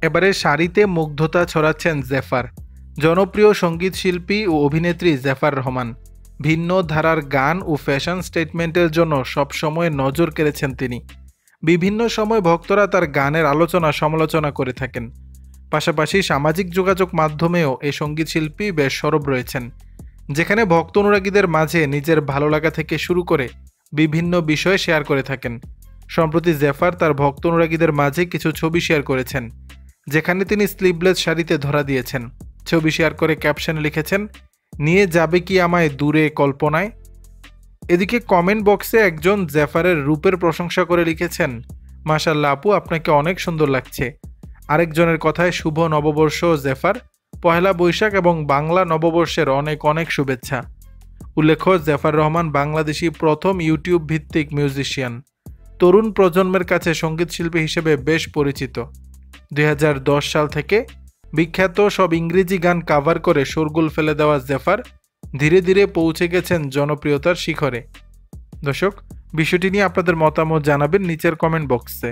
এবারে সারিতে মুগ্ধতা ছড়াচ্ছেন জেফার। জনপ্রিয় সঙ্গীত শিল্পী ও অভিনেত্রী জেফার রহমান ভিন্ন ধারার গান ও ফ্যাশন স্টেটমেন্টের জন্য সবসময় নজর কেড়েছেন তিনি। বিভিন্ন সময় ভক্তরা তার গানের আলোচনা সমালোচনা করে থাকেন। পাশাপাশি সামাজিক যোগাযোগ মাধ্যমেও এই সঙ্গীত শিল্পী বেশ সরব রয়েছেন, যেখানে ভক্ত অনুরাগীদের মাঝে নিজের ভালো লাগা থেকে শুরু করে বিভিন্ন বিষয় শেয়ার করে থাকেন। সম্প্রতি জেফার তার ভক্ত অনুরাগীদের মাঝে কিছু ছবি শেয়ার করেছেন, যেখানে তিনি স্লিভলেস শাড়িতে ধরা দিয়েছেন। ছবি শেয়ার করে ক্যাপশনে লিখেছেন, নিয়ে যাবে কি আমায় দূরে কল্পনায়। এদিকে কমেন্ট বক্সে একজন জেফারের রূপের প্রশংসা করে লিখেছেন, মাশাআল্লাহ আপু, আপনাকে অনেক সুন্দর লাগছে। আরেকজনের কথায়, শুভ নববর্ষ জেফার, পহেলা বৈশাখ এবং বাংলা নববর্ষের অনেক অনেক শুভেচ্ছা। উল্লেখ্য, জেফার রহমান বাংলাদেশি প্রথম ইউটিউব ভিত্তিক মিউজিশিয়ান। তরুণ প্রজন্মের কাছে সঙ্গীত শিল্পী হিসেবে বেশ পরিচিত। 2010 সাল থেকে বিখ্যাত সব ইংরেজি গান কাভার করে শোরগোল ফেলে দেওয়া জেফার ধীরে ধীরে পৌঁছে গেছেন জনপ্রিয়তার শিখরে। দর্শক, বিষয়টি নিয়ে আপনাদের মতামত জানাবেন নিচের কমেন্ট বক্সে।